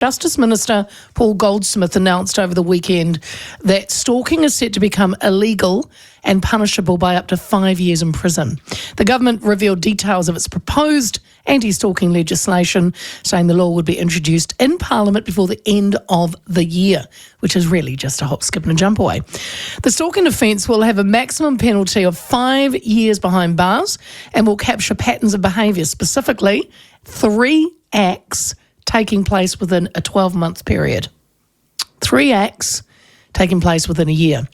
Justice Minister Paul Goldsmith announced over the weekend that stalking is set to become illegal and punishable by up to 5 years in prison. The government revealed details of its proposed anti-stalking legislation, saying the law would be introduced in Parliament before the end of the year, which is really just a hop, skip and a jump away. The stalking offence will have a maximum penalty of 5 years behind bars and will capture patterns of behaviour, specifically 3 acts taking place within a 12-month period. 3 acts taking place within a year.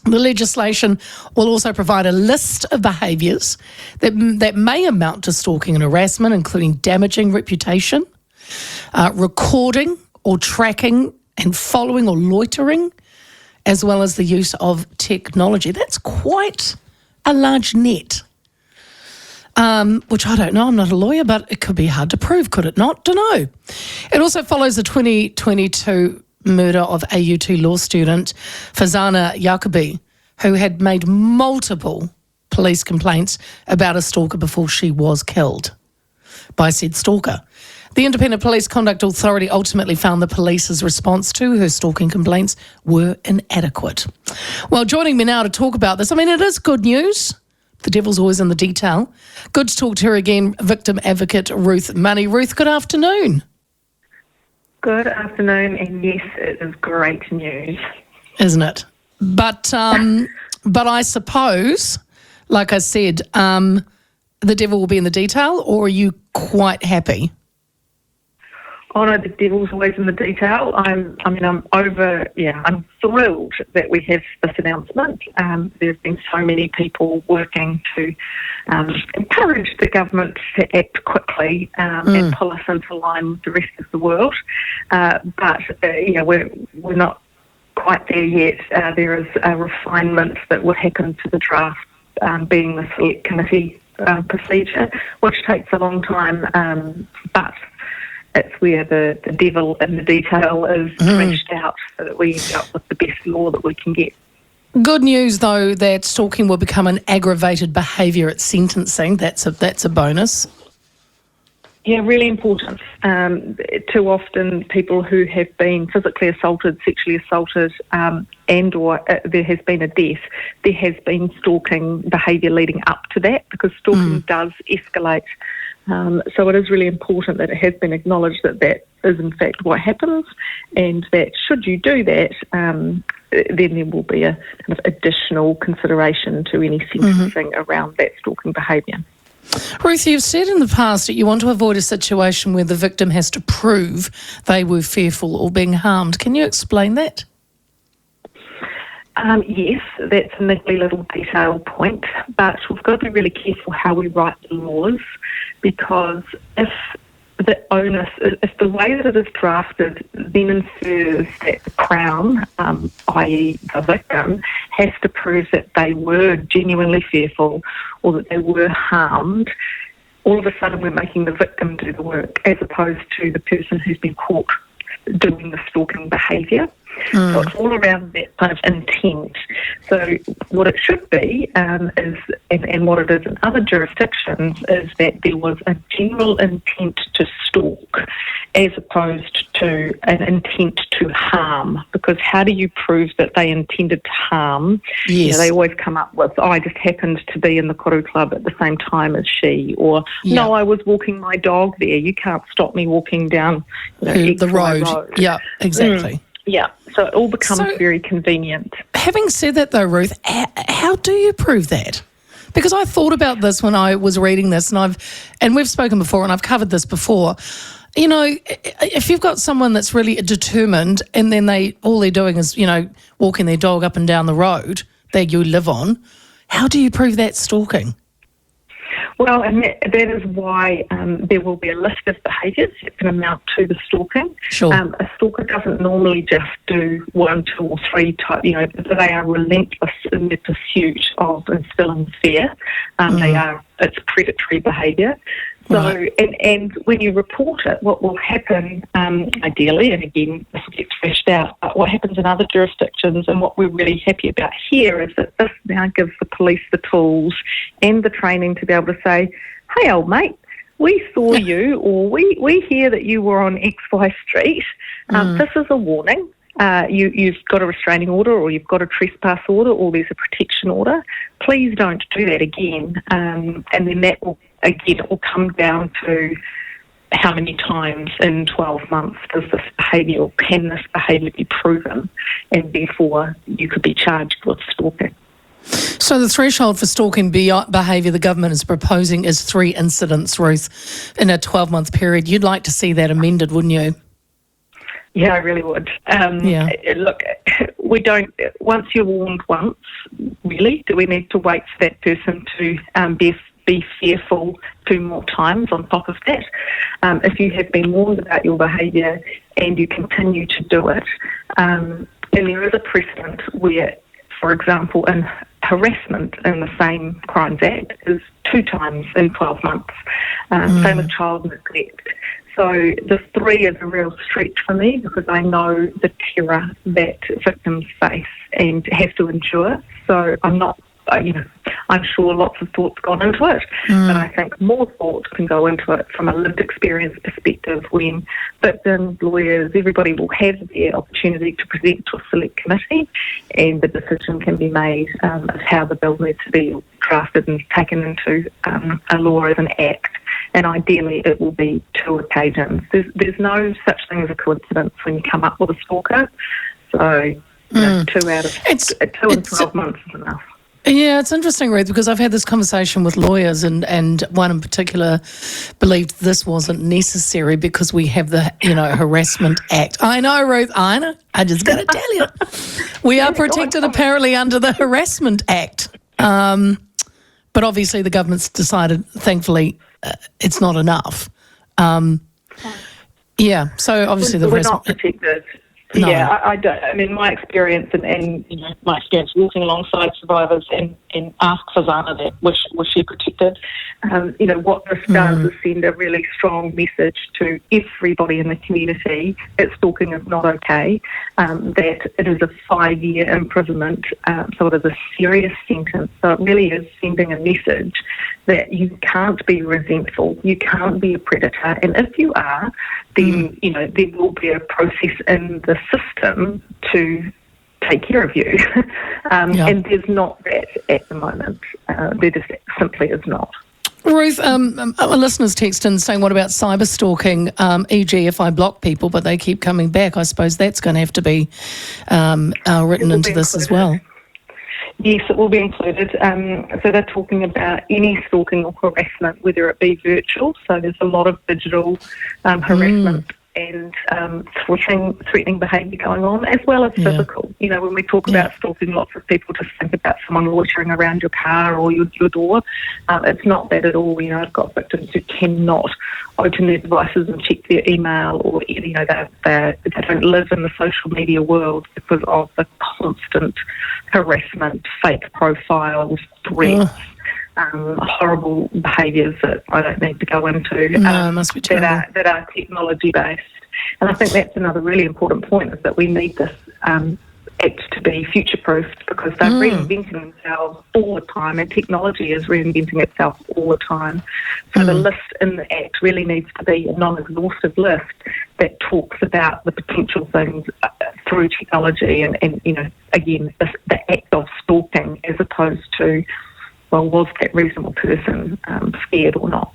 The legislation will also provide a list of behaviours that may amount to stalking and harassment, including damaging reputation, recording or tracking and following or loitering, as well as the use of technology. That's quite a large net. Which I don't know, I'm not a lawyer, but it could be hard to prove, could it not? Don't know. It also follows the 2022 murder of AUT law student Fazana Yacobi, who had made multiple police complaints about a stalker before she was killed by said stalker. The Independent Police Conduct Authority ultimately found the police's response to her stalking complaints were inadequate. Well, joining me now to talk about this, I mean, it is good news. The devil's always in the detail. Good to talk to her again, victim advocate Ruth Money. Ruth, good afternoon. Good afternoon, and yes, it is great news. Isn't it? But I suppose, like I said, the devil will be in the detail, or are you quite happy? Oh no, the devil's always in the detail. I'm thrilled that we have this announcement. There's been so many people working to encourage the government to act quickly and pull us into line with the rest of the world. We're not quite there yet. There is a refinement that will happen to the draft, being the select committee procedure, which takes a long time, but it's where the devil in the detail is thrashed out so that we end up with the best law that we can get. Good news, though, that stalking will become an aggravated behaviour at sentencing. That's a bonus. Yeah, really important. Too often people who have been physically assaulted, sexually assaulted, and or there has been a death, there has been stalking behaviour leading up to that, because stalking does escalate. So it is really important that it has been acknowledged that that is in fact what happens, and that should you do that, then there will be a kind of additional consideration to any sentencing around that stalking behaviour. Ruth, you've said in the past that you want to avoid a situation where the victim has to prove they were fearful or being harmed. Can you explain that? Yes, that's a niggly little detail point, but we've got to be really careful how we write the laws, because if the way that it is drafted then infers that the Crown, i.e. the victim, has to prove that they were genuinely fearful or that they were harmed, all of a sudden we're making the victim do the work as opposed to the person who's been caught doing the stalking behaviour. So it's all around that kind of intent. So what it should be is, and what it is in other jurisdictions, is that there was a general intent to stalk as opposed to an intent to harm. Because how do you prove that they intended to harm? Yes. They always come up with, I just happened to be in the Koru Club at the same time as she, or no, I was walking my dog there. You can't stop me walking down the road. Yeah, exactly. Yeah, so it all becomes very convenient. Having said that, though, Ruth, how do you prove that? Because I thought about this when I was reading this, and we've spoken before, and I've covered this before. You know, if you've got someone that's really determined, and then all they're doing is, walking their dog up and down the road that you live on, how do you prove that's stalking? Well, and that is why there will be a list of behaviours that can amount to the stalking. Sure. A stalker doesn't normally just do 1, 2 or 3 type, they are relentless in their pursuit of instilling fear. It's predatory behaviour. So, and when you report it, what will happen, ideally, and again, this will get fleshed out, but what happens in other jurisdictions and what we're really happy about here is that this now gives the police the tools and the training to be able to say, hey, old mate, we saw you, or we hear that you were on XY Street. This is a warning. You've got a restraining order, or you've got a trespass order, or there's a protection order. Please don't do that again. And then that will, again, it will come down to how many times in 12 months does this behaviour, or can this behaviour be proven, and therefore you could be charged with stalking. So the threshold for stalking behaviour the government is proposing is 3 incidents, Ruth, in a 12-month period. You'd like to see that amended, wouldn't you? Yeah, I really would. Look, we don't, once you're warned once, really, do we need to wait for that person to be fearful 2 more times on top of that? If you have been warned about your behaviour and you continue to do it, and there is a precedent where, for example, in harassment in the same Crimes Act is 2 times in 12 months. Same with child neglect. So the 3 is a real stretch for me, because I know the terror that victims face and have to endure. So I'm not, I'm sure lots of thought's gone into it, but I think more thought can go into it from a lived experience perspective, when victims, lawyers, everybody will have the opportunity to present to a select committee, and the decision can be made of how the bill needs to be drafted and taken into a law as an act. And ideally it will be 2 occasions. There's no such thing as a coincidence when you come up with a stalker. So 2 out of 2 in 12 months is enough. Yeah, it's interesting, Ruth, because I've had this conversation with lawyers, and one in particular believed this wasn't necessary because we have the, Harassment Act. I know, Ruth, I know. I just got to tell you. We are protected apparently under the Harassment Act. But obviously the government's decided, thankfully, it's not enough. So obviously we're not protected. No. Yeah, I don't. I mean, my experience and my experience walking alongside survivors and ask Fazana that was she protected. What this does is send a really strong message to everybody in the community that stalking is not okay, that it is a 5-year imprisonment, so it is a serious sentence. So it really is sending a message that you can't be resentful, you can't be a predator, and if you are, then there will be a process in the system to take care of you. And there's not that at the moment. There just simply is not. Ruth, our listeners text in saying, what about cyber stalking, e.g. if I block people but they keep coming back? I suppose that's going to have to be written into this as well. Yes, it will be included. So they're talking about any stalking or harassment, whether it be virtual, so there's a lot of digital harassment and threatening behaviour going on, as well as physical. When we talk about stalking, lots of people just think about someone loitering around your car or your door. It's not that at all. I've got victims who cannot open their devices and check their email, or they don't live in the social media world because of the constant harassment, fake profiles, threats. Horrible behaviours that I don't need to go into, must be terrible. that are technology based. And I think that's another really important point, is that we need this Act to be future proofed, because they're reinventing themselves all the time, and technology is reinventing itself all the time. So the list in the Act really needs to be a non-exhaustive list that talks about the potential things through technology, and again, the act of stalking, as opposed to, well, was that reasonable person scared or not?